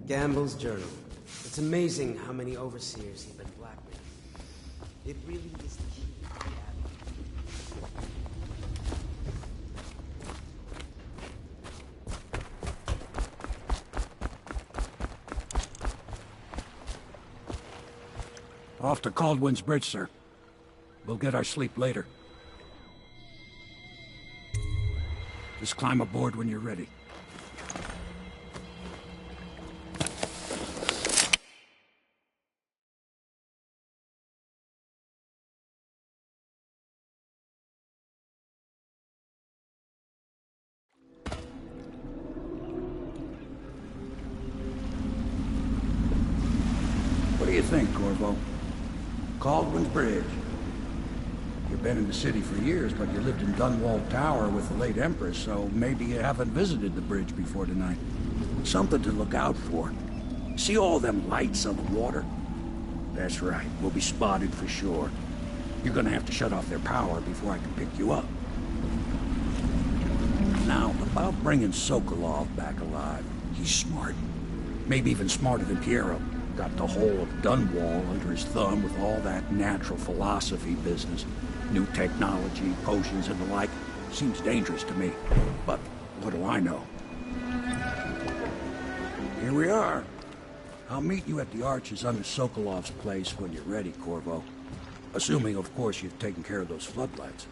Gamble's journal. It's amazing how many overseers he's been blackmailing. It really is the key to reality. Off to Caldwin's Bridge, sir. We'll get our sleep later. Just climb aboard when you're ready. What do you think, Corvo? Caldwin's Bridge. You've been in the city for years, but you lived in Dunwall Tower with the late Empress, so maybe you haven't visited the bridge before tonight. Something to look out for. See all them lights on the water? That's right, we'll be spotted for sure. You're gonna have to shut off their power before I can pick you up. Now, about bringing Sokolov back alive. He's smart. Maybe even smarter than Piero. Got the whole of Dunwall under his thumb with all that natural philosophy business. New technology, potions and the like. Seems dangerous to me. But what do I know? Here we are. I'll meet you at the arches under Sokolov's place when you're ready, Corvo. Assuming, of course, you've taken care of those floodlights.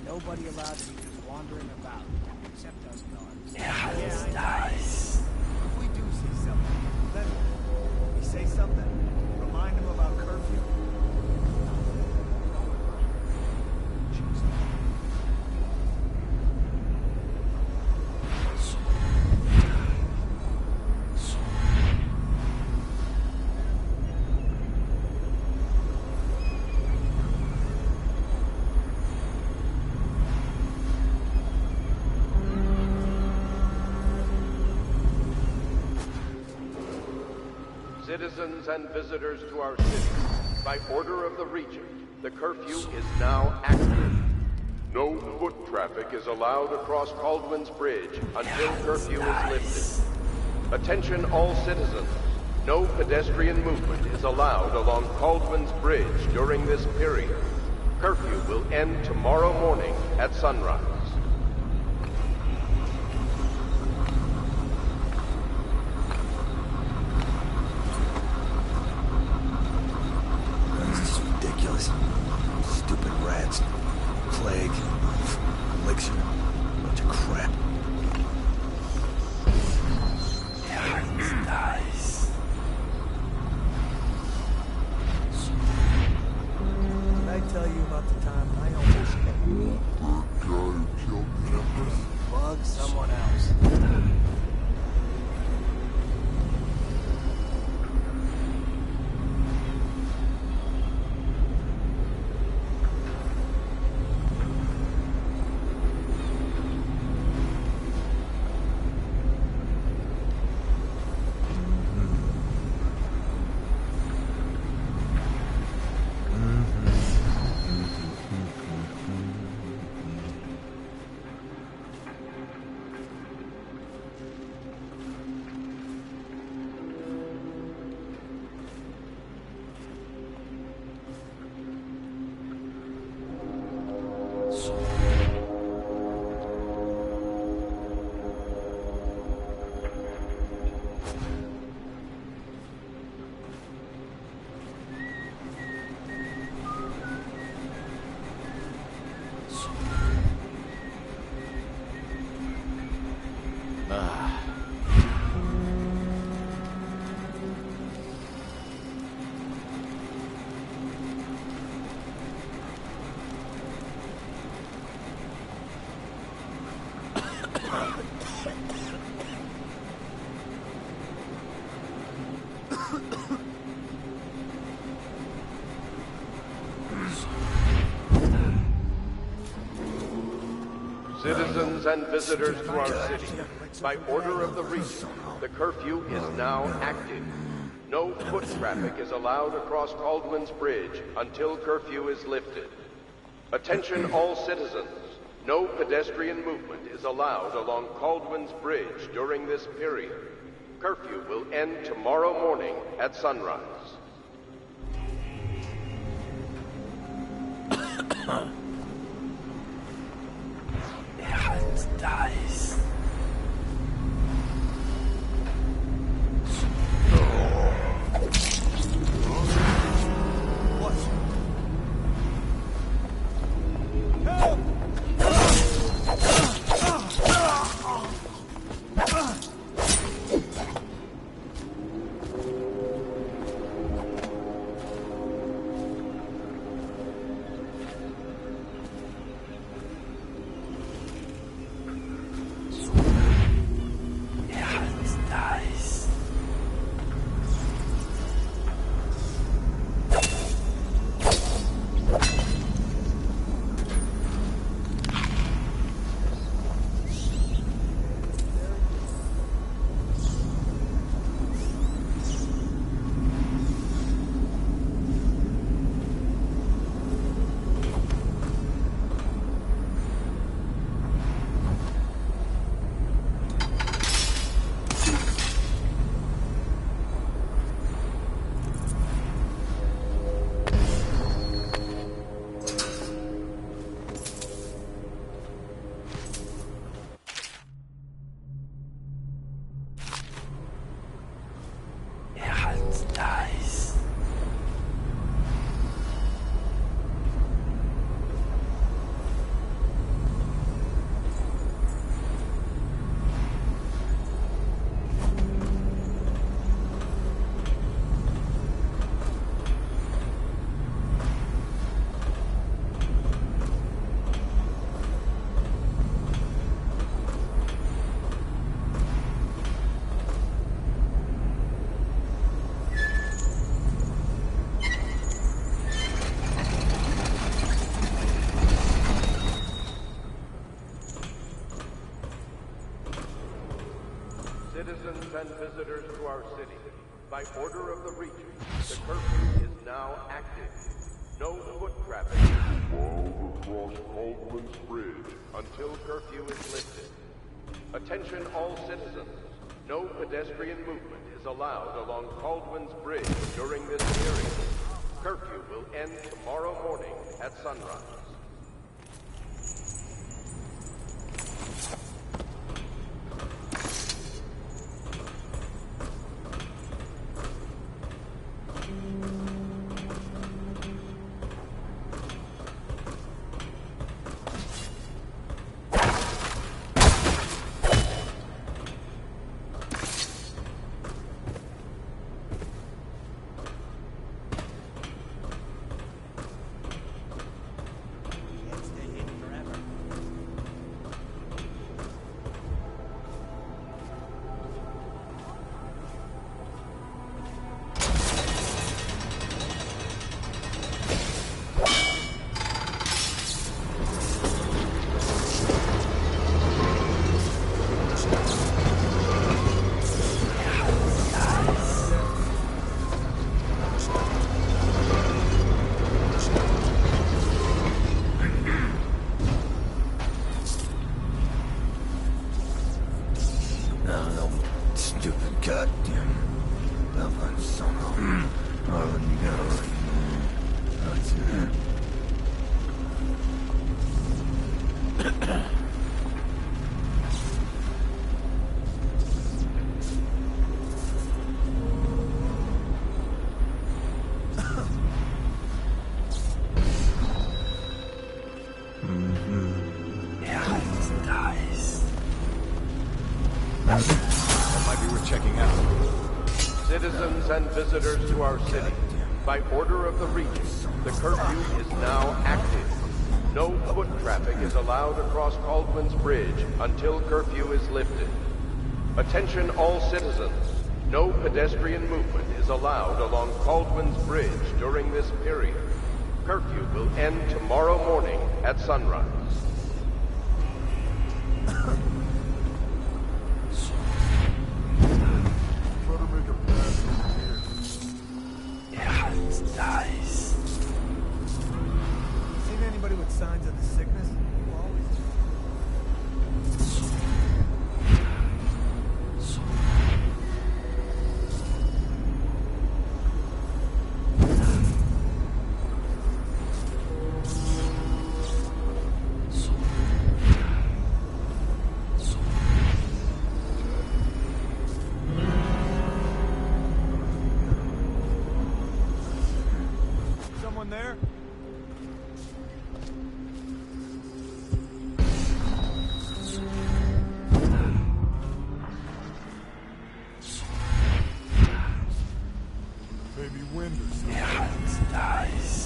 Nobody allowed to be just wandering about, except us guards. Yeah, nice. If we do see something, then we say something. Remind them about curfew. Citizens and visitors to our city, by order of the Regent, the curfew is now active. No foot traffic is allowed across Caldwin's Bridge until curfew is lifted. Attention all citizens. No pedestrian movement is allowed along Caldwin's Bridge during this period. Curfew will end tomorrow morning at sunrise. Stupid rats, plague, elixir, bunch of crap. Yeah, nice. Did I tell you about the time I almost... Citizens and visitors to our city, by order of the Regent, the curfew is now active. No foot traffic is allowed across Caldwell's Bridge until curfew is lifted. Attention all citizens. No pedestrian movement is allowed along Caldwell's Bridge during this period. Curfew will end tomorrow morning at sunrise. Dice. Dice. Citizens and visitors to our city, by order of the Regent, the curfew is now active. No foot traffic is allowed across Caldwell's Bridge until curfew is lifted. Attention all citizens. No pedestrian movement is allowed along Caldwell's Bridge during this period. Curfew will end tomorrow morning at sunrise. Citizens and visitors to our city, by order of the Regent, the curfew is now active. No foot traffic is allowed across Caldwell's Bridge until curfew is lifted. Attention all citizens. No pedestrian movement is allowed along Caldwin's Bridge during this period. Curfew will end tomorrow morning at sunrise. Nice. Seen anybody with signs of the sickness? Someone there? Maybe wind or something. Nice.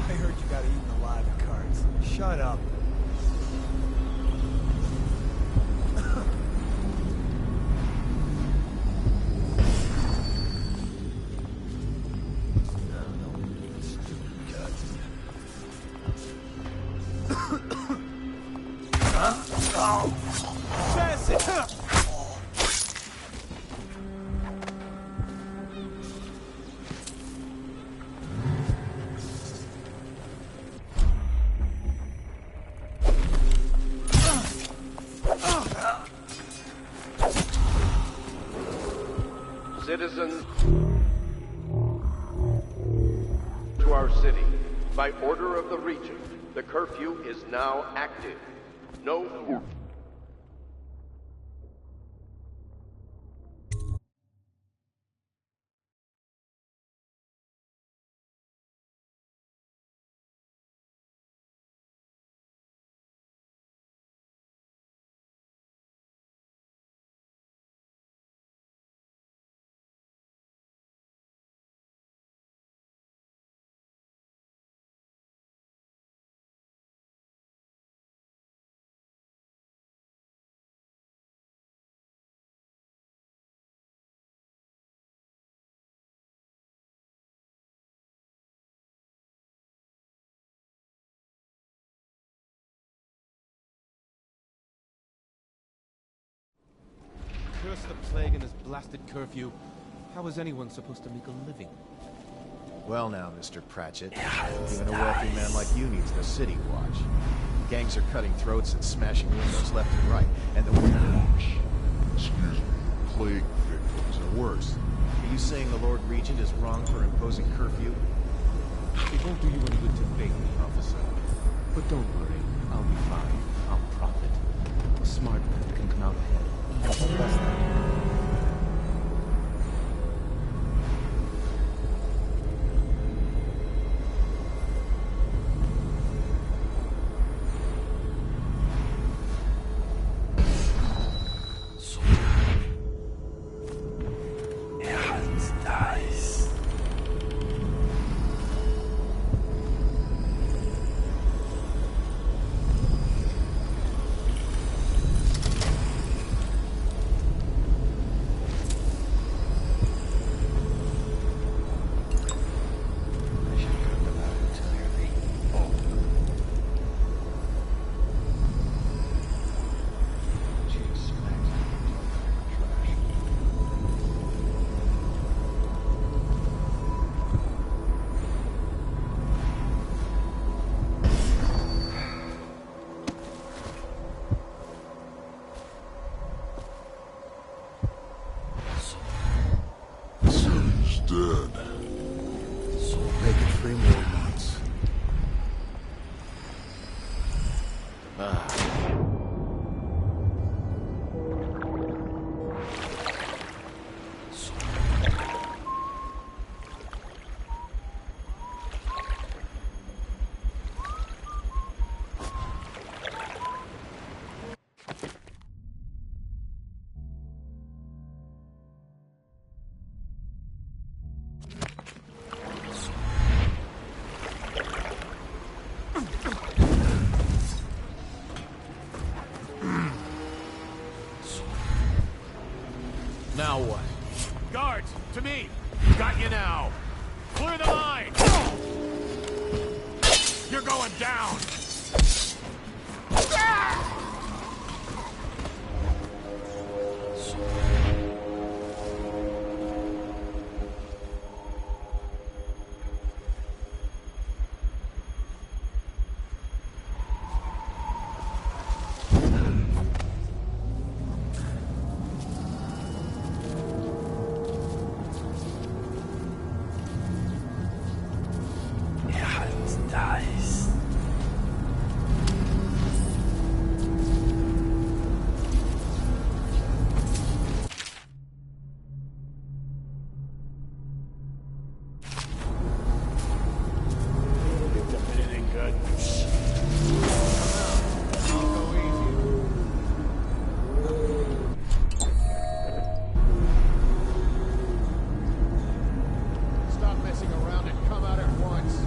I heard you got eaten alive at cards. Shut up. Pass it! Citizens to our city. By order of the Regent, the curfew is now active. No... Curse the plague and his blasted curfew. How is anyone supposed to make a living? Well now, Mr. Pratchett, even a wealthy man like you needs the city watch. Gangs are cutting throats and smashing windows left and right, and the... Excuse me, plague victims are worse. Are you saying the Lord Regent is wrong for imposing curfew? It won't do you any good to beg me, officer. But don't worry, I'll be fine. I'll profit. A smart man can come out ahead. Even less than Nice. Stop messing around and come out at once.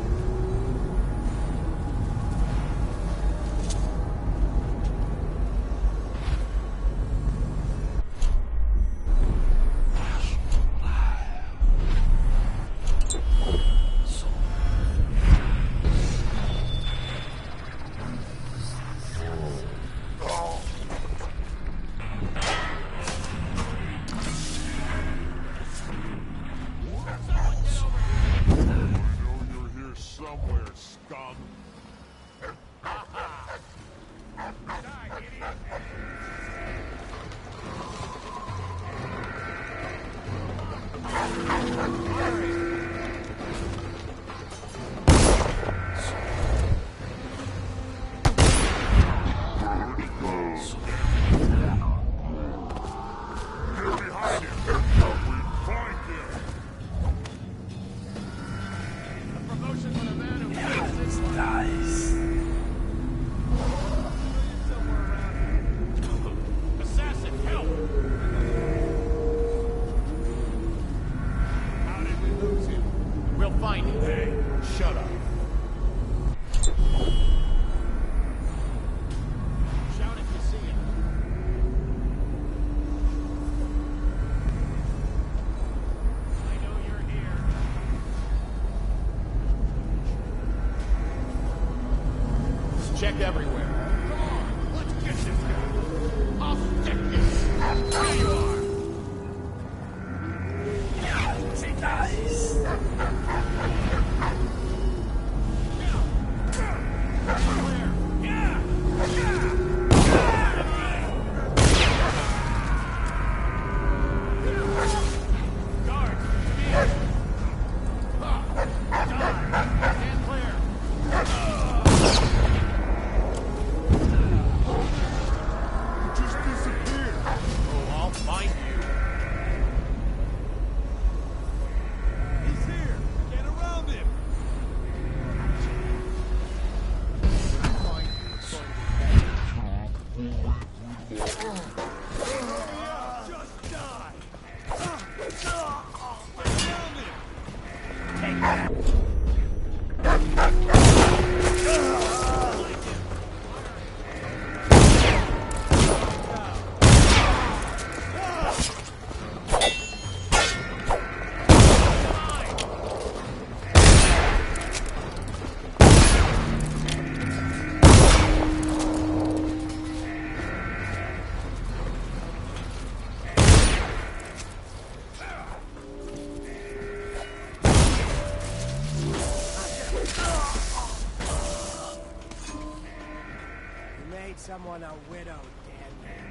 I know you're here somewhere, scum. Get behind him. We find him. Promotion for the man who kills this one. Nice. Somewhere around here. Assassin, help! How did we lose him? We'll find him. Hey, shut up. Shout if you see him. I know you're here. Check everywhere. Come on, let's get this guy. I'll stick this. Here you are. Nice. Where? Yeah. Guards, speed. Die. Stand clear. Just disappeared. Oh, I'll find you. He's here! Get around him! Find you. It's going to be better. Just die! Get around him! You made someone a widow, damn you.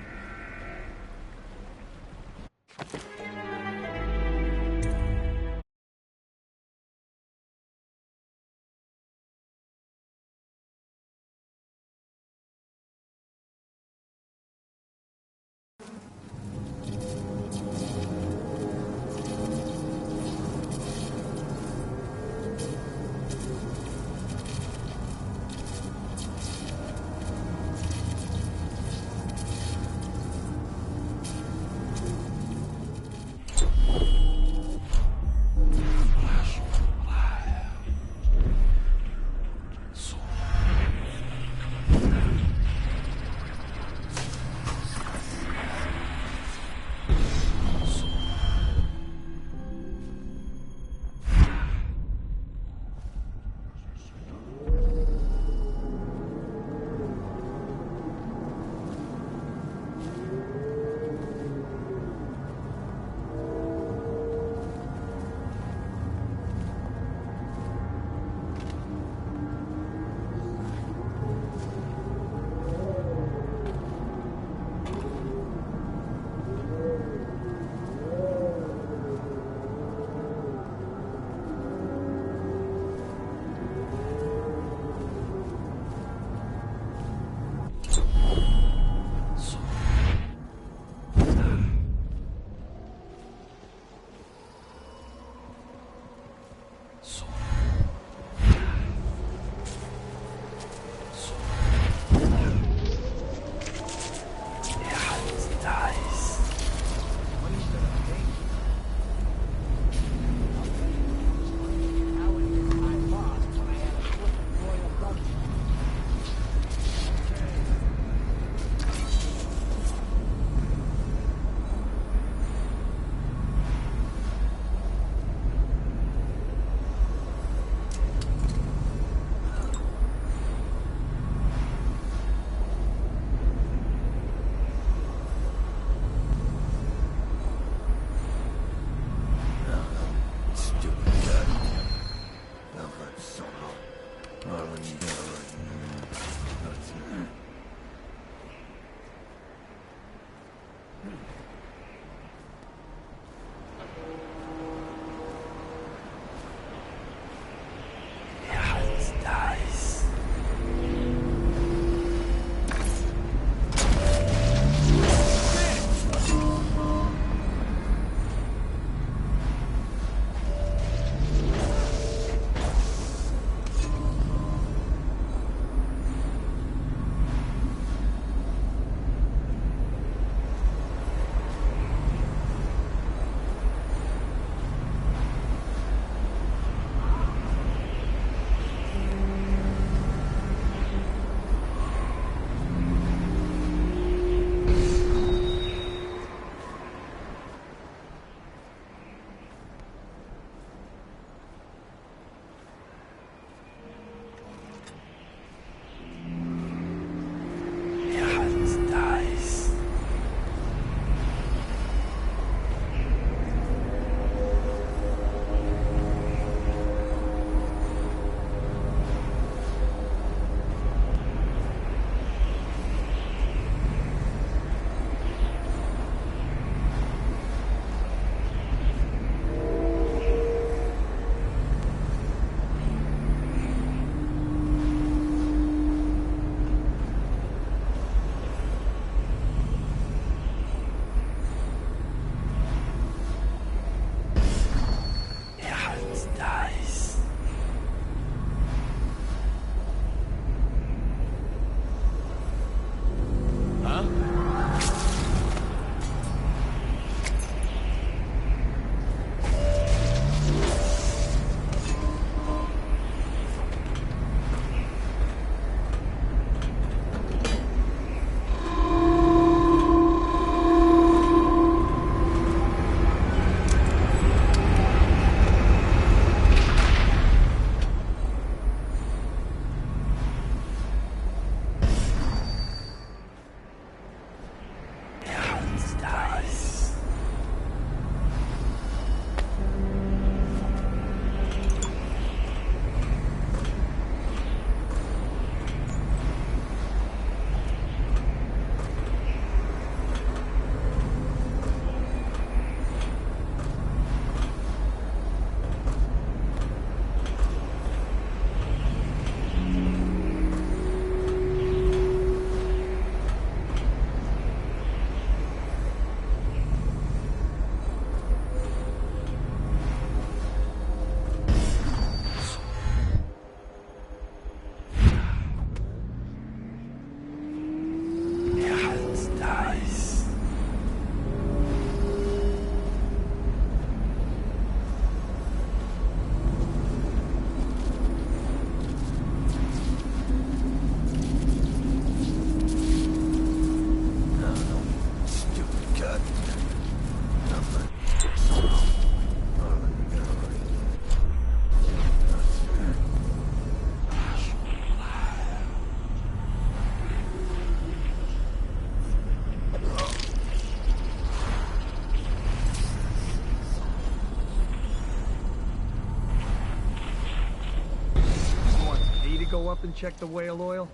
Go up and check the whale oil?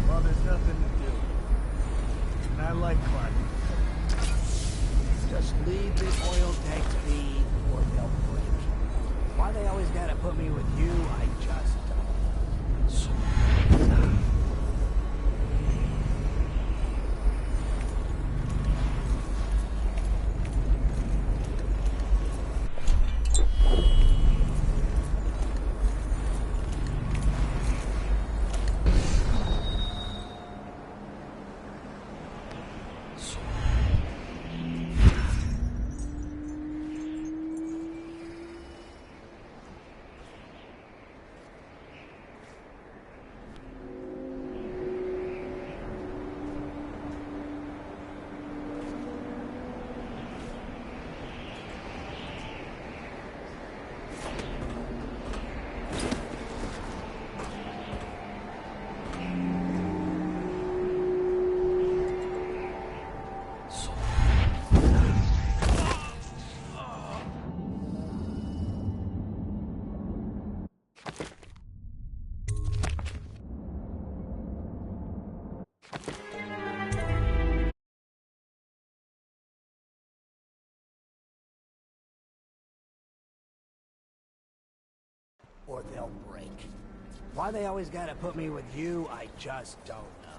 Well, there's nothing to do. And I like climbing. Just leave the oil tanks be, or they'll break. Why they always gotta put me with you, I just don't. or they'll break. Why they always gotta put me with you, I just don't know.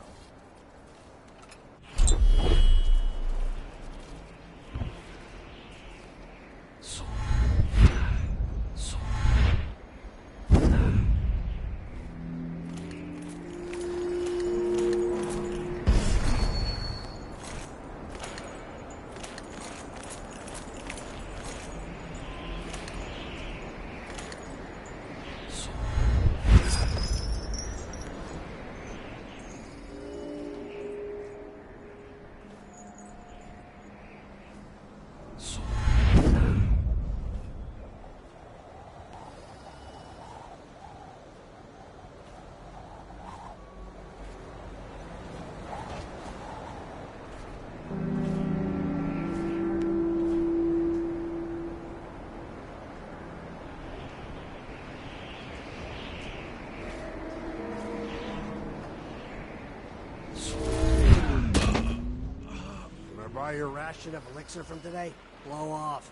Buy your ration of elixir from today? Blow off.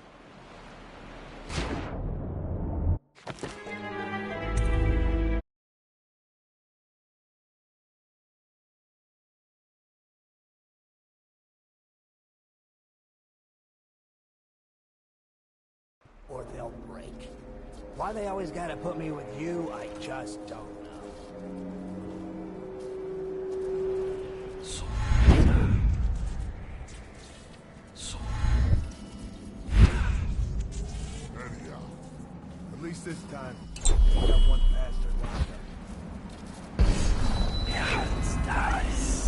Or they'll break. Why they always gotta put me with you, I just don't know. At least this time, we got one bastard locked up. Der Hans da ist.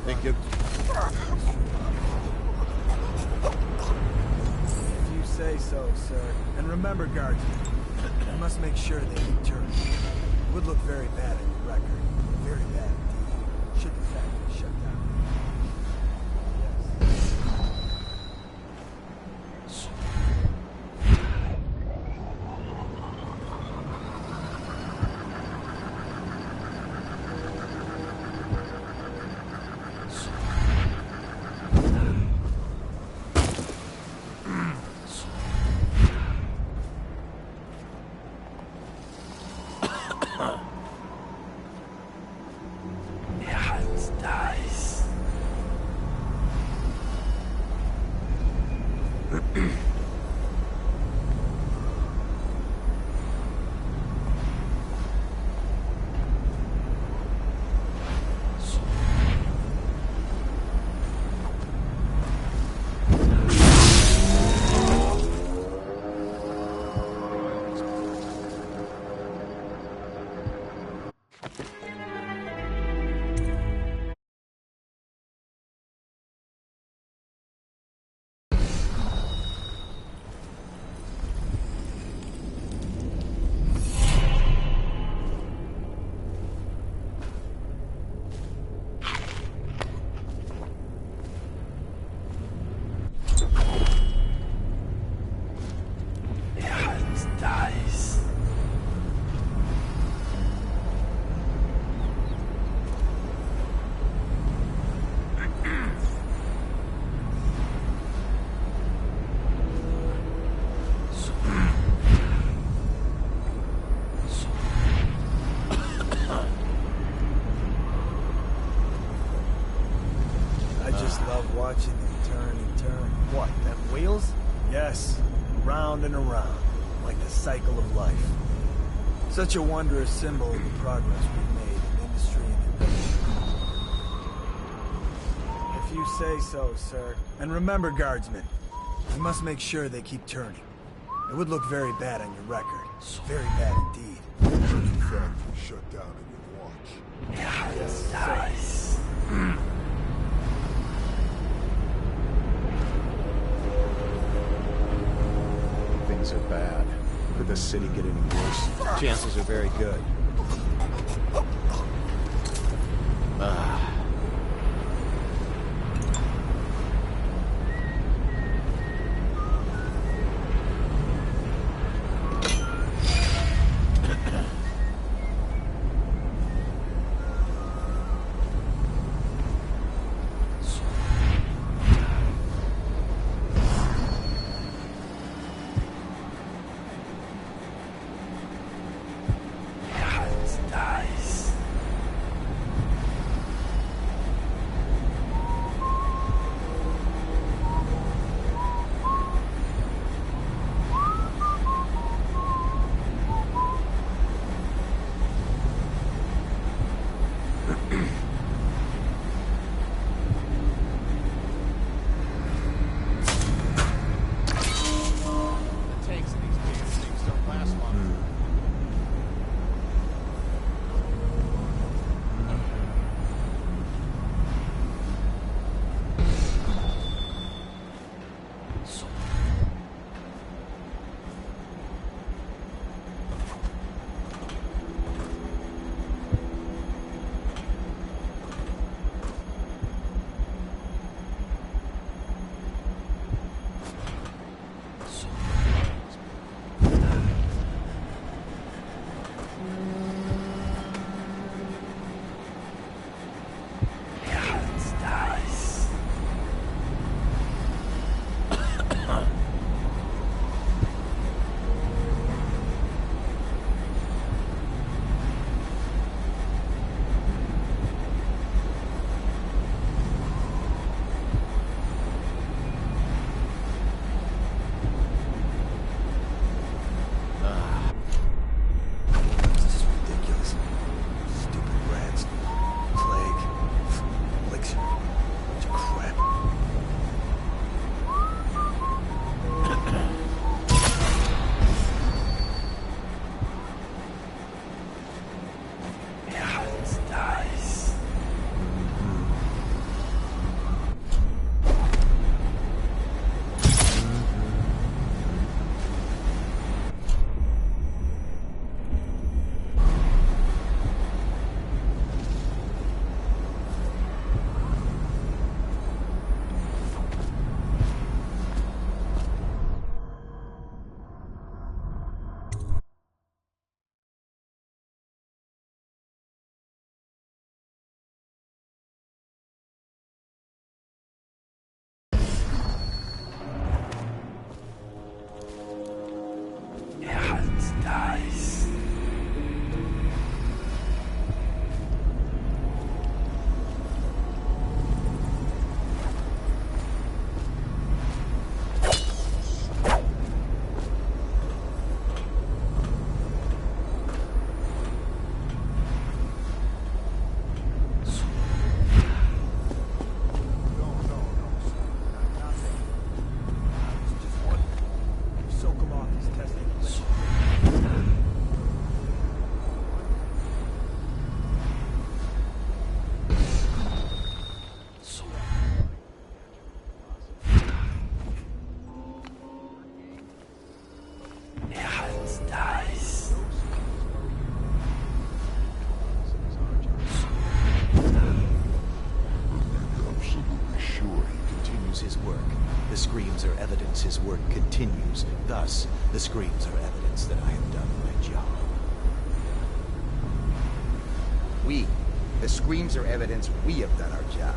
Thank you. If you say so, sir. And remember, guardsmen, I must make sure they return. It would look very bad in the record. Very bad indeed. Should the factory shut down. Watching them turn and turn. What, them wheels? Yes, round and around, like the cycle of life. Such a wondrous symbol of the progress we've made in industry and invention. If you say so, sir. And remember, guardsmen, you must make sure they keep turning. It would look very bad on your record. Very bad indeed. Turkey factory shut down in your watch. Yes, nice. Things are bad. Could the city get any worse? Chances are very good. evidence his work continues. Thus, the screams are evidence that I have done my job. The screams are evidence we have done our job.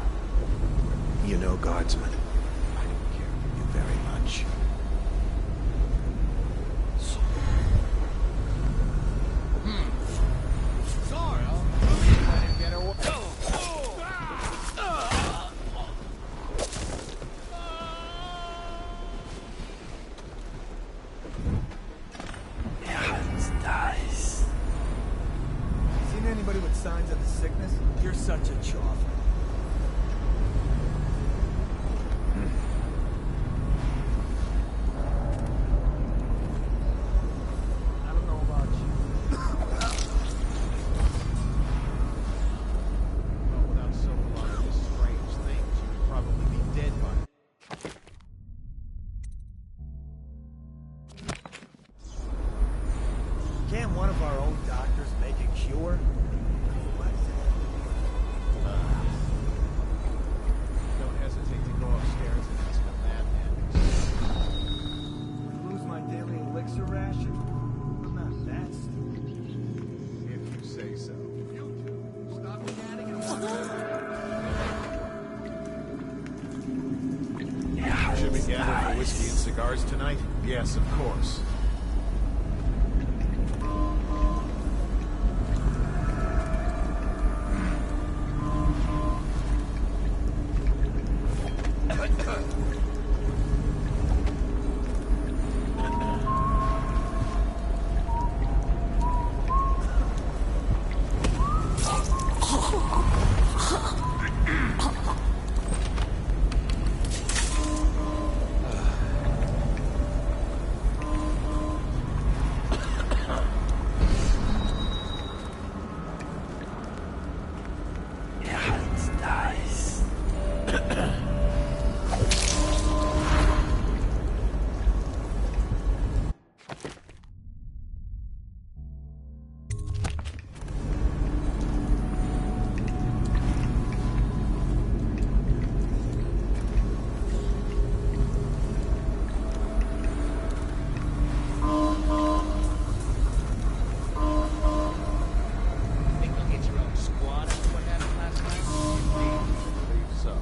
You know, Guardsman, I don't care for you very much. Sorry, I'll get away. Seen anybody with signs of the sickness? You're such a choffer. I don't know about you. Well, without Sokolov and his strange things, you would probably be dead by now. Can't one of our own doctors make a cure? Don't hesitate to go upstairs and ask a madman. Lose my daily elixir ration? I'm not that sick. If you say so. You two, stop chatting and Should we gather for whiskey and cigars tonight? Yes, of course. Think you'll get your own squad after what happened last night? I believe so.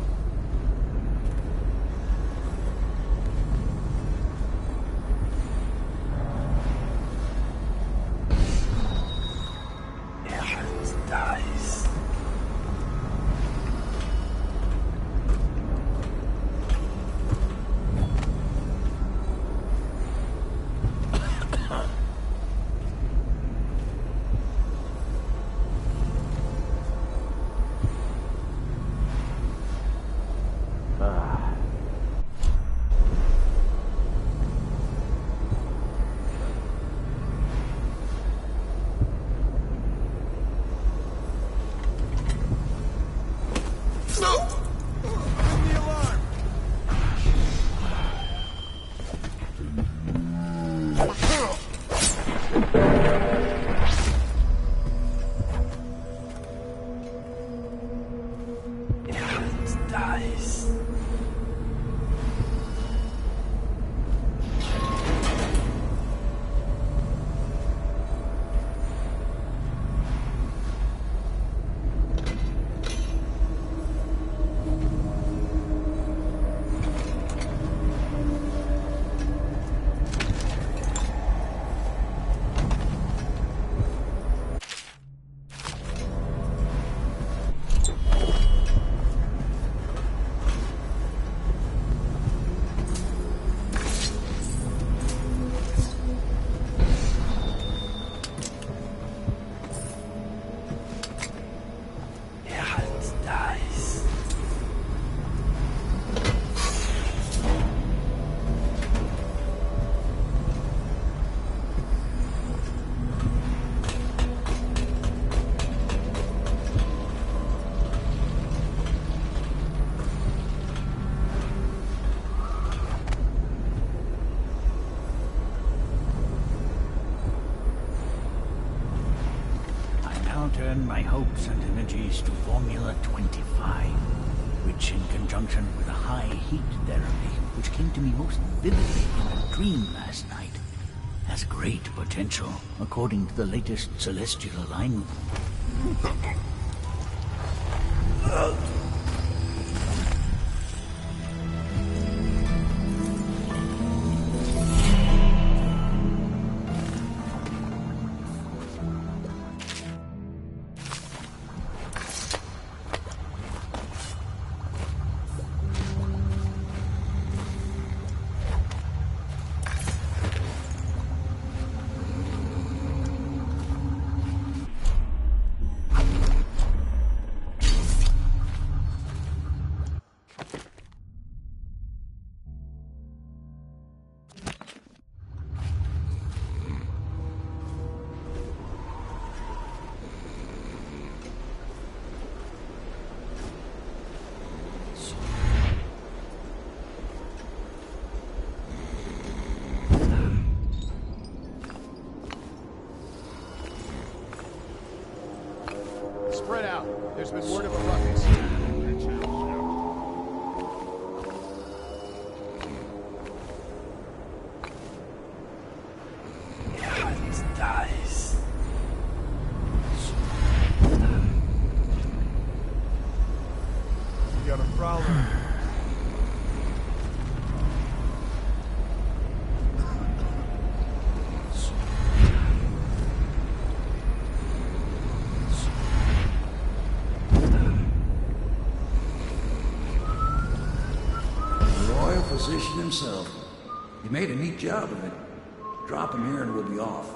Turn my hopes and energies to Formula 25. With which, in conjunction with a high heat therapy, which came to me most vividly in a dream last night, has great potential, according to the latest celestial alignment. Spread out. There's been word of a ruckus. These dice. You got a problem? Physician himself. He made a neat job of it. Drop him here and we'll be off.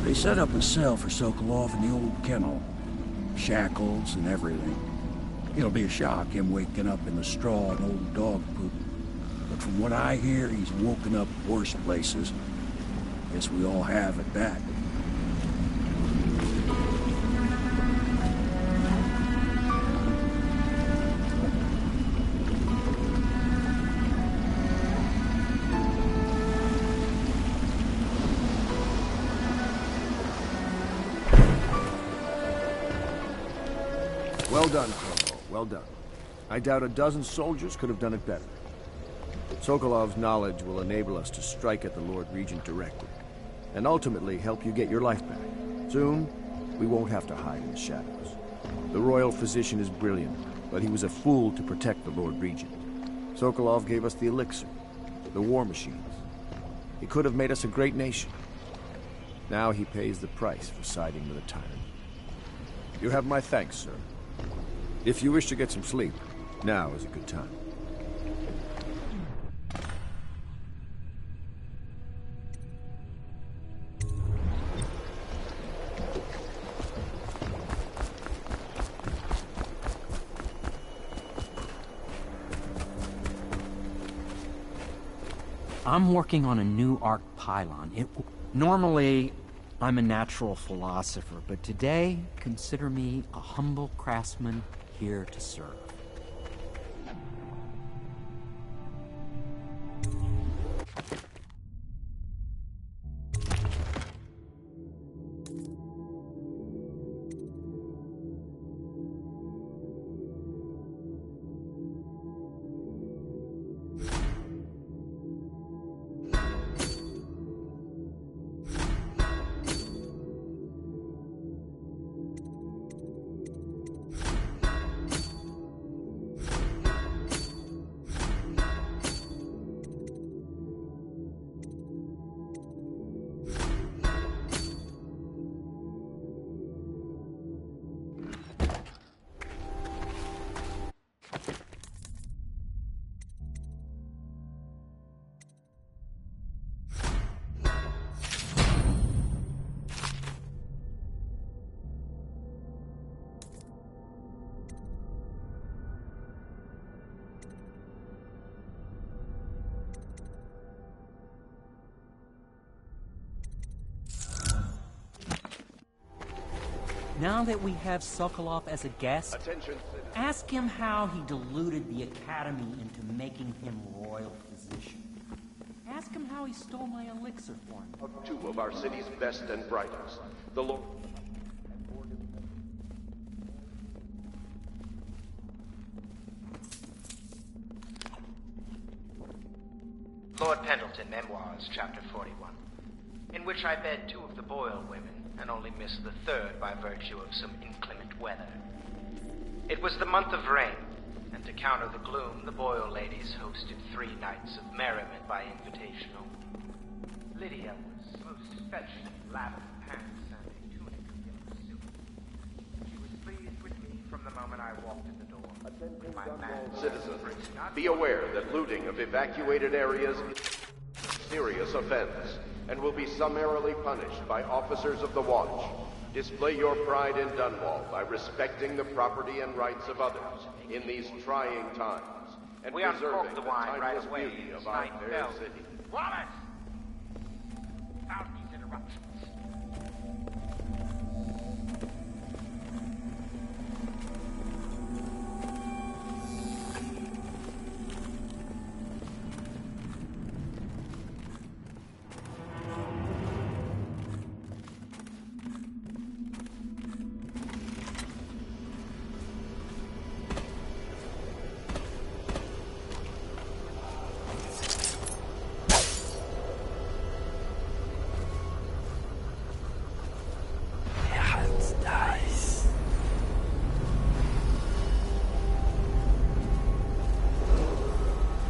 They set up a cell for Sokolov in the old kennel. Shackles and everything. It'll be a shock, him waking up in the straw and old dog poop. But from what I hear, he's woken up worse places. Guess we all have at that. Well done, Corvo. Well done. I doubt a dozen soldiers could have done it better. Sokolov's knowledge will enable us to strike at the Lord Regent directly, and ultimately help you get your life back. Soon, we won't have to hide in the shadows. The royal physician is brilliant, but he was a fool to protect the Lord Regent. Sokolov gave us the elixir, the war machines. He could have made us a great nation. Now he pays the price for siding with a tyrant. You have my thanks, sir. If you wish to get some sleep, now is a good time. I'm working on a new arc pylon. Normally, I'm a natural philosopher, but today, consider me a humble craftsman here to serve. Now that we have Sokolov as a guest, Attention. ask him how he deluded the Academy into making him royal physician. Ask him how he stole my elixir for him. Two of our city's best and brightest. The Lord... Lord Pendleton, Memoirs, Chapter 41, in which I bed 2 of the Boyle women and only missed the 3rd by virtue of some inclement weather. It was the month of rain, and to counter the gloom, the Boyle ladies hosted 3 nights of merriment by invitational. Lydia was most especially lavender pants and a tunic of yellow silk. She was pleased with me from the moment I walked in the door. My Citizens, be aware that looting of evacuated areas is a serious offense and will be summarily punished by officers of the Watch. Display your pride in Dunwall by respecting the property and rights of others in these trying times and we preserving uncorked the wine right timeless away. beauty of It's our night fair bell. city. Wallace! Without these interruptions.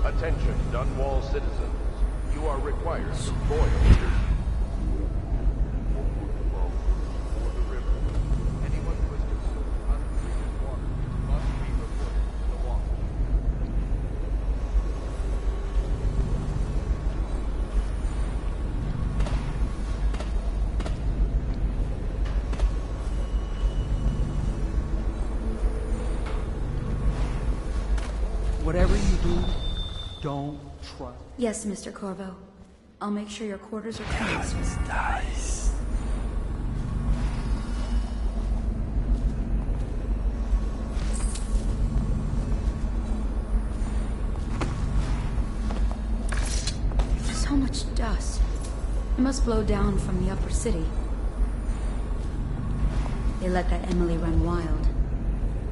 Attention, Dunwall citizens. You are required to boil your... For the river. Anyone who has consumed untreated water must be reported to the Watch. whatever you do, don't trust. Yes, Mr. Corvo. I'll make sure your quarters are clean. Nice. So much dust. It must blow down from the upper city. They let that Emily run wild.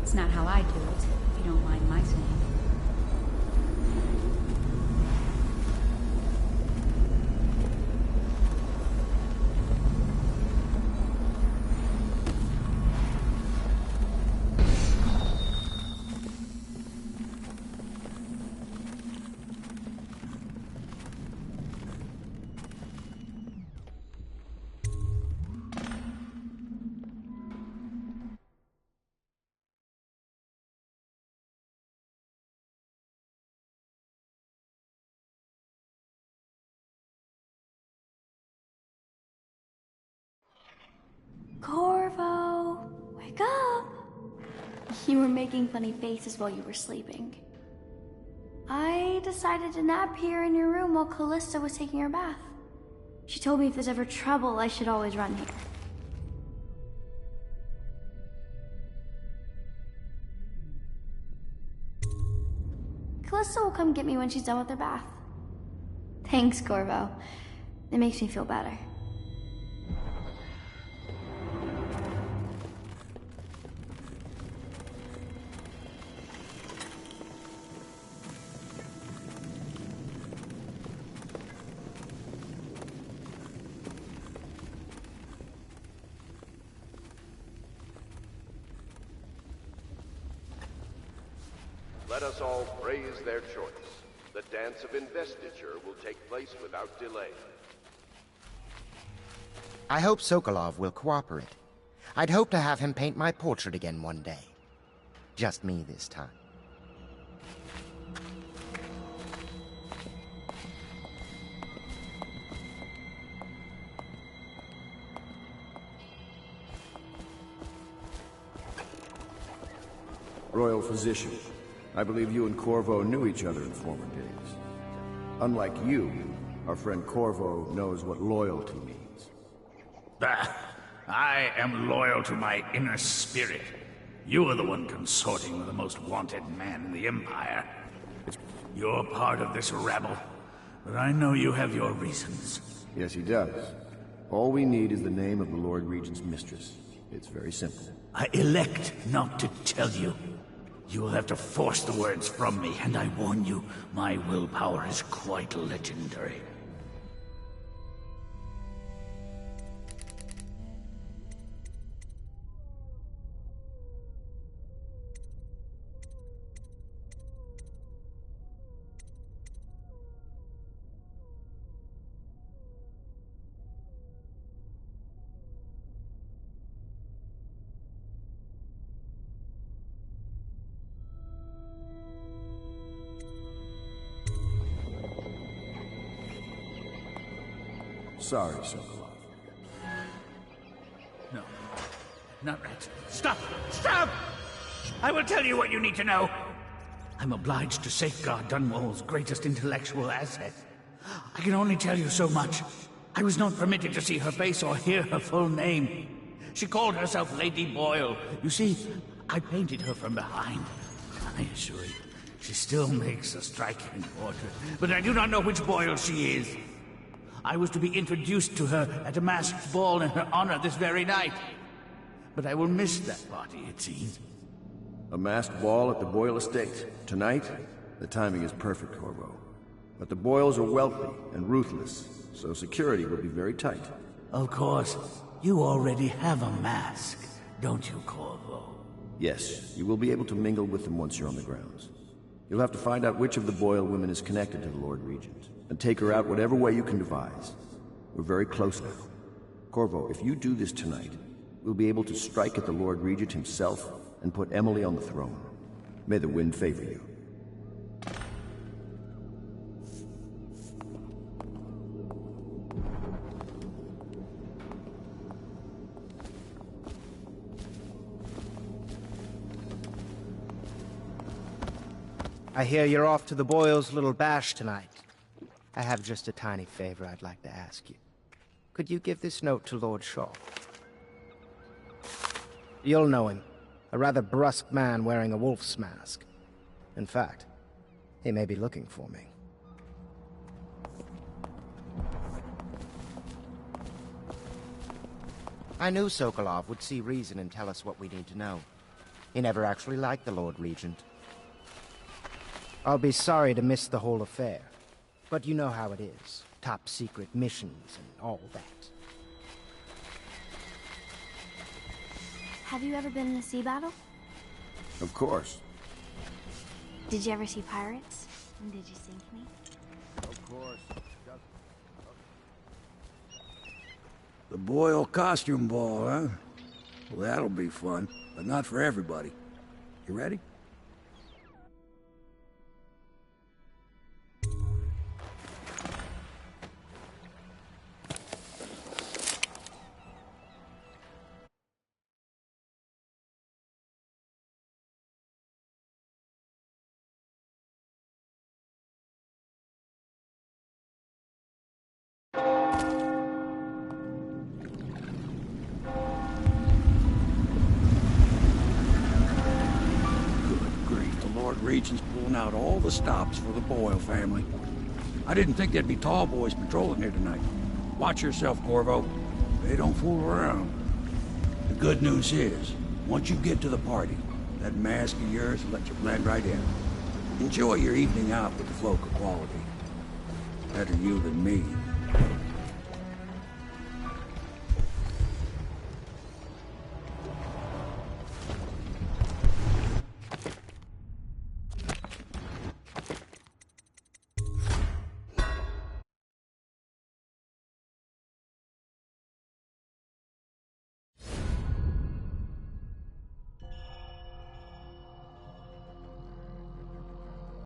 It's not how I do it, if you don't mind my saying. Corvo, wake up! You were making funny faces while you were sleeping. I decided to nap here in your room while Callista was taking her bath. She told me if there's ever trouble, I should always run here. Callista will come get me when she's done with her bath. Thanks, Corvo. It makes me feel better. Let us all praise their choice. The dance of investiture will take place without delay. I hope Sokolov will cooperate. I'd hope to have him paint my portrait again one day. Just me this time. Royal Physician, I believe you and Corvo knew each other in former days. Unlike you, our friend Corvo knows what loyalty means. Bah! I am loyal to my inner spirit. You are the one consorting with the most wanted man in the Empire. You're part of this rabble, but I know you have your reasons. Yes, he does. All we need is the name of the Lord Regent's mistress. It's very simple. I elect not to tell you. You will have to force the words from me, and I warn you, my willpower is quite legendary. Sorry, Sokolov. No, not right. Stop! Stop! I will tell you what you need to know. I'm obliged to safeguard Dunwall's greatest intellectual asset. I can only tell you so much. I was not permitted to see her face or hear her full name. She called herself Lady Boyle. You see, I painted her from behind. I assure you, she still makes a striking portrait, but I do not know which Boyle she is. I was to be introduced to her at a masked ball in her honor this very night. But I will miss that party, it seems. A masked ball at the Boyle estate. Tonight? The timing is perfect, Corvo. But the Boyles are wealthy and ruthless, so security will be very tight. Of course. You already have a mask, don't you, Corvo? Yes, you will be able to mingle with them once you're on the grounds. You'll have to find out which of the Boyle women is connected to the Lord Regent, and take her out whatever way you can devise. We're very close now. Corvo, if you do this tonight, we'll be able to strike at the Lord Regent himself and put Emily on the throne. May the wind favor you. I hear you're off to the Boyles' little bash tonight. I have just a tiny favor I'd like to ask you. Could you give this note to Lord Shaw? You'll know him. A rather brusque man wearing a wolf's mask. In fact, he may be looking for me. I knew Sokolov would see reason and tell us what we need to know. He never actually liked the Lord Regent. I'll be sorry to miss the whole affair, but you know how it is. Top secret missions and all that. Have you ever been in a sea battle? Of course. Did you ever see pirates? And did you sink me? Of course. The Boyle costume ball, huh? Well, that'll be fun, but not for everybody. You ready? Regent's pulling out all the stops for the Boyle family. I didn't think there'd be tall boys patrolling here tonight. Watch yourself, Corvo. They don't fool around. The good news is, once you get to the party, that mask of yours will let you blend right in. Enjoy your evening out with the folk of quality. Better you than me.